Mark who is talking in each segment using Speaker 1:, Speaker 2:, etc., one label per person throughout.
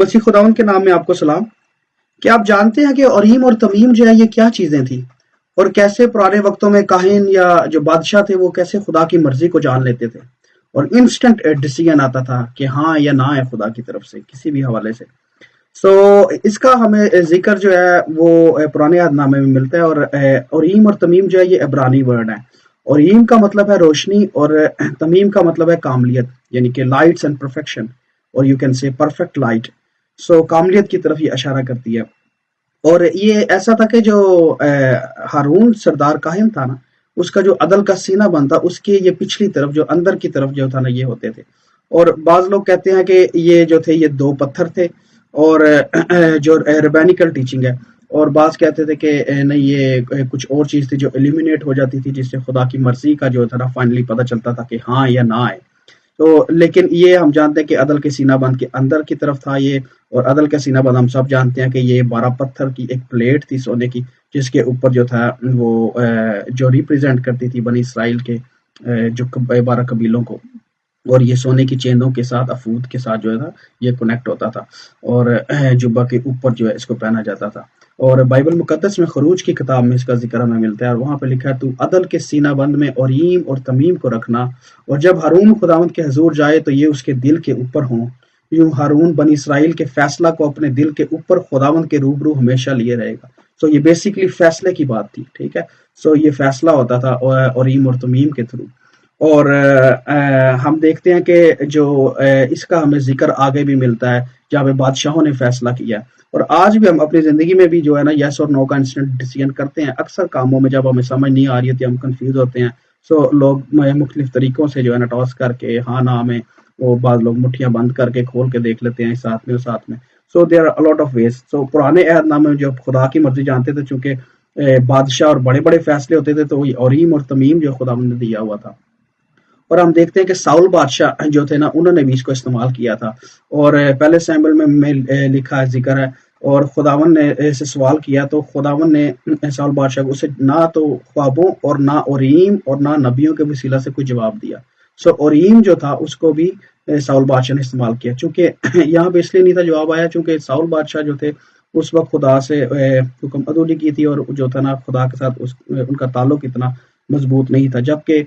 Speaker 1: مسیح خداوند کے نام میں آپ کو سلام۔ کیا آپ جانتے ہیں کہ اوریم اور تمیم جو ہے یہ کیا چیزیں تھیں، اور کیسے پرانے وقتوں میں کاہن یا جو بادشاہ تھے وہ کیسے خدا کی مرضی کو جان لیتے تھے اور انسٹنٹ ڈیسیژن آتا تھا کہ ہاں یا نہ ہے خدا کی طرف سے کسی بھی حوالے سے۔ سو اس کا ہمیں ذکر جو ہے وہ پرانے عہد نامے میں ملتا ہے، اور اوریم اور تمیم جو ہے یہ عبرانی ورڈ ہے۔ اوریم کا مطلب ہے روشنی، اور تمیم کا مطلب ہے کاملیت، یعنی کہ لائٹس اینڈ پرفیکشن، اور you can say perfect light. So کاملیت کی طرف یہ اشارہ کرتی ہے۔ اور یہ ایسا تھا کہ جو ہارون سردار کاہن تھا نا، اس کا جو عدل کا سینہ بنتا، اس کے یہ پچھلی طرف جو اندر کی طرف جو تھا نا یہ ہوتے تھے۔ اور بعض لوگ کہتے ہیں کہ یہ جو تھے یہ 2 پتھر تھے، اور جو ربینیکل ٹیچنگ ہے، اور بعض کہتے تھے کہ نہیں یہ کچھ اور چیز تھی جو ایلیمینیٹ ہو جاتی تھی، جس سے خدا کی مرضی کا جو تھا نا فائنلی پتہ چلتا تھا کہ ہاں یا نہ ہے۔ تو لیکن یہ ہم جانتے ہیں کہ عدل کے سینہ بند کے اندر کی طرف تھا یہ، اور عدل کا سینہ بند ہم سب جانتے ہیں کہ یہ 12 پتھر کی ایک پلیٹ تھی سونے کی، جس کے اوپر جو تھا وہ جو ریپریزنٹ کرتی تھی بنی اسرائیل کے جو 12 قبیلوں کو، اور یہ سونے کی چینوں کے ساتھ افود کے ساتھ جو ہے یہ کنیکٹ ہوتا تھا، اور جبہ کے اوپر جو ہے اس کو پہنا جاتا تھا۔ اور بائبل مقدس میں خروج کی کتاب میں اس کا ذکر ہمیں ملتا ہے، اور وہاں پہ لکھا ہے تو عدل کے سینہ بند میں اوریم اور تمیم کو رکھنا، اور جب ہارون خداوند کے حضور جائے تو یہ اس کے دل کے اوپر ہوں، یوں ہارون بنی اسرائیل کے فیصلہ کو اپنے دل کے اوپر خداوند کے روبرو ہمیشہ لیے رہے گا۔ سو یہ بیسیکلی فیصلے کی بات تھی، ٹھیک ہے۔ سو یہ فیصلہ ہوتا تھا اوریم اور تمیم کے تھرو۔ اور ہم دیکھتے ہیں کہ جو اس کا ہمیں ذکر آگے بھی ملتا ہے جہاں پہ بادشاہوں نے فیصلہ کیا، اور آج بھی ہم اپنی زندگی میں بھی جو ہے نا یس اور نو کا انسٹنٹ ڈیسیژن کرتے ہیں۔ اکثر کاموں میں جب ہمیں سمجھ نہیں آ رہی ہوتی، ہم کنفیوز ہوتے ہیں، سو لوگ مختلف طریقوں سے جو ہے نا ٹاس کر کے ہاں نہ میں، وہ بعض لوگ مٹھیاں بند کر کے کھول کے دیکھ لیتے ہیں ساتھ میں اور ساتھ میں۔ سو there are lot of ways. سو پرانے عہد نامے میں جو خدا کی مرضی جانتے تھے، چونکہ بادشاہ اور بڑے بڑے فیصلے ہوتے تھے، تو وہی اوریم اور تمیم جو خدا نے دیا ہوا تھا۔ اور ہم دیکھتے ہیں کہ ساؤل بادشاہ جو تھے نا انہوں نے بھی اس کو استعمال کیا تھا، اور پہلے سیموئیل میں لکھا ہے، ذکر ہے، اور خداون نے اسے سوال کیا تو خداون نے ساؤل بادشاہ کو اسے نہ تو خوابوں اور نہ اوریم اور نہ نبیوں کے وسیلہ سے کوئی جواب دیا۔ سو اوریم جو تھا اس کو بھی ساؤل بادشاہ نے استعمال کیا، چونکہ یہاں پہ اس لیے نہیں تھا جواب آیا چونکہ ساؤل بادشاہ جو تھے اس وقت خدا سے حکم عدولی کی تھی، اور جو تھا نا خدا کے ساتھ ان کا تعلق اتنا مضبوط نہیں تھا۔ جبکہ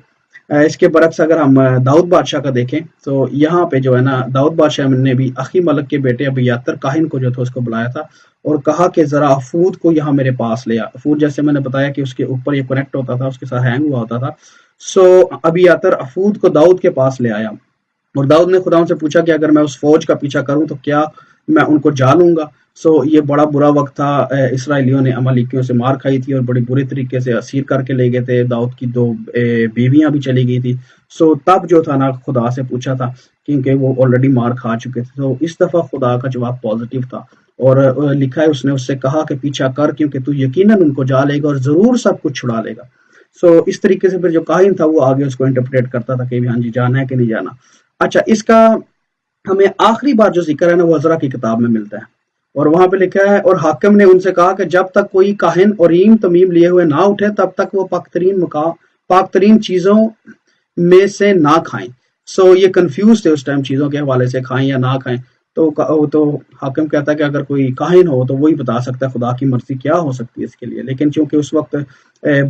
Speaker 1: اس کے برعکس اگر ہم داؤد بادشاہ کا دیکھیں تو یہاں پہ جو ہے نا داؤد بادشاہ نے بھی اخی ملک کے بیٹے ابیاتر کاہن کو جو تھا اس کو بلایا تھا، اور کہا کہ ذرا افود کو یہاں میرے پاس لے آ۔ افود جیسے میں نے بتایا کہ اس کے اوپر یہ کنیکٹ ہوتا تھا، اس کے ساتھ ہینگ ہوا ہوتا تھا۔ سو ابیاتر افود کو داؤد کے پاس لے آیا، اور داؤد نے خدا سے پوچھا کہ اگر میں اس فوج کا پیچھا کروں تو کیا میں ان کو جا لوں گا؟ سو یہ بڑا برا وقت تھا، اسرائیلیوں نے عمالیکیوں سے مار کھائی تھی اور بڑے برے طریقے سے اسیر کر کے لے گئے تھے، داؤد کی 2 بیویاں بھی چلی گئی تھی۔ سو تب جو تھا نا خدا سے پوچھا تھا کیونکہ وہ آلریڈی مار کھا چکے تھے۔ تو اس دفعہ خدا کا جواب پازیٹیو تھا، اور لکھا ہے اس نے اس سے کہا کہ پیچھا کر کیونکہ تو یقیناً ان کو جا لے گا اور ضرور سب کچھ چھڑا لے گا۔ سو اس طریقے سے پھر جو کاہن تھا وہ آگے اس کو انٹرپریٹ کرتا تھا کہ ہاں جی جانا ہے کہ نہیں جانا۔ اچھا، اس کا ہمیں آخری بار جو ذکر ہے نا وہ عزرا کی کتاب میں ملتا ہے، اور وہاں پہ لکھا ہے اور حاکم نے ان سے کہا کہ جب تک کوئی کاہن اوریم تمیم لیے ہوئے نہ اٹھے تب تک وہ پاک ترین چیزوں میں سے نہ کھائیں۔ سو یہ کنفیوز تھے اس ٹائم چیزوں کے حوالے سے کھائیں یا نہ کھائیں۔ تو حاکم کہتا ہے کہ اگر کوئی کاہن ہو تو وہی بتا سکتا ہے خدا کی مرضی کیا ہو سکتی ہے اس کے لیے، لیکن چونکہ اس وقت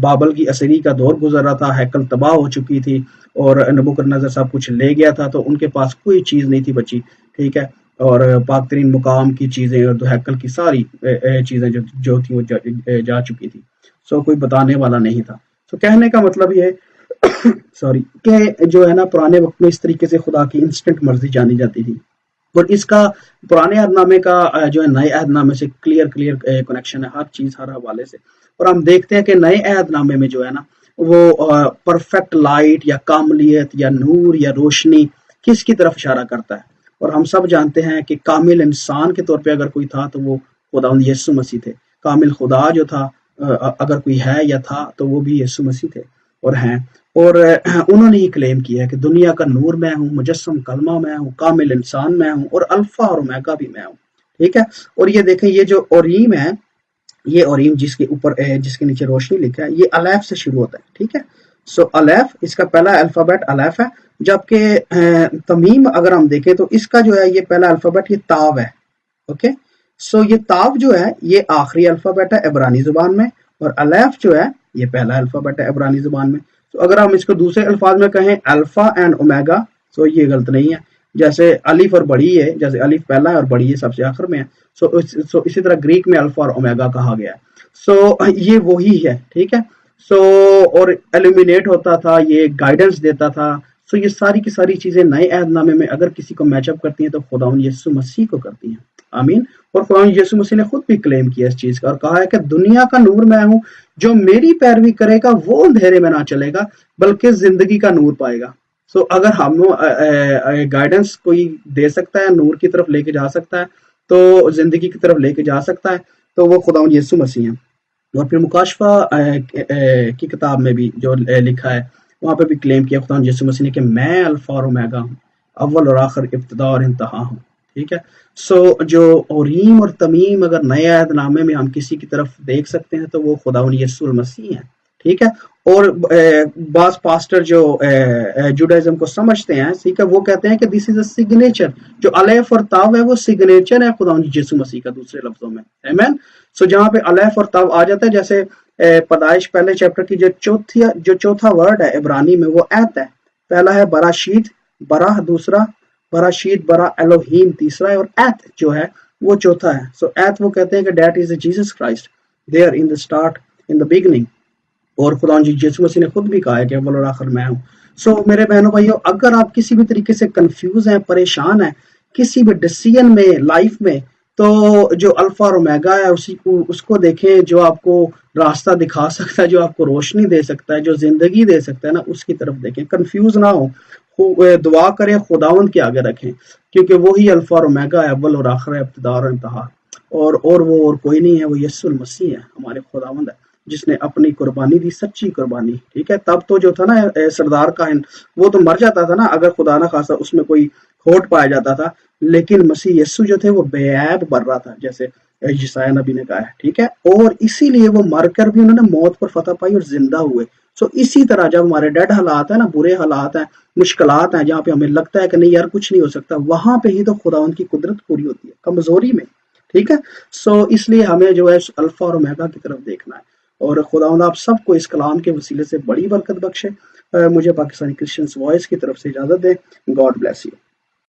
Speaker 1: بابل کی اسیری کا دور گزر رہا تھا، ہیکل تباہ ہو چکی تھی اور نبوکدنضر سب کچھ لے گیا تھا، تو ان کے پاس کوئی چیز نہیں تھی بچی، ٹھیک ہے، اور پاک ترین مقام کی چیزیں اور ہیکل کی ساری چیزیں جو تھی وہ جا چکی تھی۔ سو کوئی بتانے والا نہیں تھا۔ سو کہنے کا مطلب یہ سوری کہ جو ہے نا پرانے وقت میں اس طریقے سے خدا کی انسٹنٹ مرضی جانی جاتی تھی، اور اس کا پرانے عہد نامے کا جو ہے نئے عہد نامے سے کلیئر کنیکشن ہے، ہر چیز ہر حوالے سے۔ اور ہم دیکھتے ہیں کہ نئے عہد نامے میں جو ہے نا وہ پرفیکٹ لائٹ یا کاملیت یا نور یا روشنی کس کی طرف اشارہ کرتا ہے، اور ہم سب جانتے ہیں کہ کامل انسان کے طور پہ اگر کوئی تھا تو وہ خداوند یسوع مسیح تھے۔ کامل خدا جو تھا اگر کوئی ہے یا تھا تو وہ بھی یسوع مسیح تھے اور ہیں، اور انہوں نے ہی کلیم کیا ہے کہ دنیا کا نور میں ہوں، مجسم کلمہ میں ہوں، کامل انسان میں ہوں، اور الفا اور اومیگا بھی میں ہوں، ٹھیک ہے۔ اور یہ دیکھیں یہ جو اوریم ہے، یہ اوریم جس کے اوپر جس کے نیچے روشنی لکھا ہے، یہ الف سے شروع ہوتا ہے، ٹھیک ہے۔ سو الف اس کا پہلا الفابیٹ الف ہے، جبکہ تمیم اگر ہم دیکھیں تو اس کا جو ہے یہ پہلا الفابیٹ یہ تاو ہے، اوکے. سو یہ تاف جو ہے یہ آخری الفابیٹ ہے عبرانی زبان میں، اور الف جو ہے یہ پہلا الفابیٹ ہے عبرانی زبان میں. تو اگر ہم اس کو دوسرے الفاظ میں کہیں الفا اینڈ اومیگا، تو یہ غلط نہیں ہے. جیسے الف اور بڑی ہے، جیسے الف پہلا ہے اور بڑی ہے سب سے آخر میں ہے. سو اسی طرح گریک میں الفا اور اومیگا کہا گیا ہے. سو یہ وہی ہے، ٹھیک ہے. سو اور ایلومینیٹ ہوتا تھا، یہ گائیڈنس دیتا تھا. سو یہ ساری کی ساری چیزیں نئے عہد نامے میں اگر کسی کو میچ اپ کرتی ہیں تو خداوند یسوع مسیح کو کرتی ہیں. آمین. اور خداوند یسوع مسیح نے خود بھی کلیم کیا اس چیز کا اور کہا ہے کہ دنیا کا نور میں ہوں، جو میری پیروی کرے گا وہ اندھیرے میں نہ چلے گا بلکہ زندگی کا نور پائے گا. سو اگر ہم گائیڈنس کوئی دے سکتا ہے، نور کی طرف لے کے جا سکتا ہے، تو زندگی کی طرف لے کے جا سکتا ہے، تو وہ خداوند یسوع مسیح ہیں. اور پھر مکاشفہ کی کتاب میں بھی جو لکھا ہے وہاں پہ بھی کلیم کیا خداوند یسوع مسیح نے کہ میں الفا اور اومیگا ہوں، اول اور آخر، ابتدا اور انتہا ہوں. ٹھیک ہے. سو جو اوریم اور تمیم اگر نئے عہد نامے میں ہم کسی کی طرف دیکھ سکتے ہیں تو وہ خداوند یسوع المسیح ہیں. ٹھیک ہے. اور بعض پاسٹر جو جوڈائزم کو سمجھتے ہیں، ٹھیک ہے، وہ کہتے ہیں کہ دس از اے سگنیچر، جو الف اور تاو ہے وہ سگنیچر ہے خداوند یسوع مسیح کا، دوسرے لفظوں میں. آمین. سو جہاں پہ الف اور تاو آ جاتا ہے، جیسے پیدائش پہلے چیپٹر کی جو چوتھا ورڈ ہے عبرانی میں وہ ایت ہے. پہلا ہے براشید، برا دوسرا، براشید برا الوہیم تیسرا ہے، اور ایت جو ہے وہ چوتھا ہے. سو ایت وہ کہتے ہیں کہ that is Jesus Christ there in the start, in the beginning. اور خداوند یسوع مسیح نے خود بھی کہا ہے کہ اول اور آخر میں ہوں. سو میرے بہنوں بھائیوں، اگر آپ کسی بھی طریقے سے کنفیوز ہیں، پریشان ہیں کسی بھی ڈیسیژن میں لائف میں، تو جو الفا اور اومیگا ہے اس کو دیکھیں، جو آپ کو راستہ دکھا سکتا ہے، جو آپ کو روشنی دے سکتا ہے، جو زندگی دے سکتا ہے نا، اس کی طرف دیکھیں. کنفیوز نہ ہو، دعا کریں، خداوند کے آگے رکھیں، کیونکہ وہی الفا اور اومیگا ہے، اول اور آخر ہے، ابتدا اور انتہا. اور وہ اور کوئی نہیں ہے، وہ یسوع المسیح ہے، ہمارے خداوند ہے، جس نے اپنی قربانی دی، سچی قربانی. ٹھیک ہے. تب تو جو تھا نا سردار کاہن، وہ تو مر جاتا تھا نا اگر خدا نہ خاصا اس میں کوئی کھوٹ پایا جاتا تھا، لیکن مسیح یسوع جو تھے وہ بے عیب بر رہا تھا، جیسے یسایہ نبی نے کہا ہے. ٹھیک ہے. اور اسی لیے وہ مر کر بھی انہوں نے موت پر فتح پائی اور زندہ ہوئے. سو اسی طرح جب ہمارے ڈیڈ حالات ہیں نا، برے حالات ہیں، مشکلات ہیں، جہاں پہ ہمیں لگتا ہے کہ نہیں یار کچھ نہیں ہو سکتا، وہاں پہ ہی تو خداوند کی قدرت پوری ہوتی ہے، کمزوری میں. ٹھیک ہے. سو اس لیے ہمیں جو ہے الفا اور اومیگا کی طرف دیکھنا ہے. اور خداوند آپ سب کو اس کلام کے وسیلے سے بڑی برکت بخشے. مجھے پاکستانی کرسچنز وائس کی طرف سے اجازت دیں. God bless you.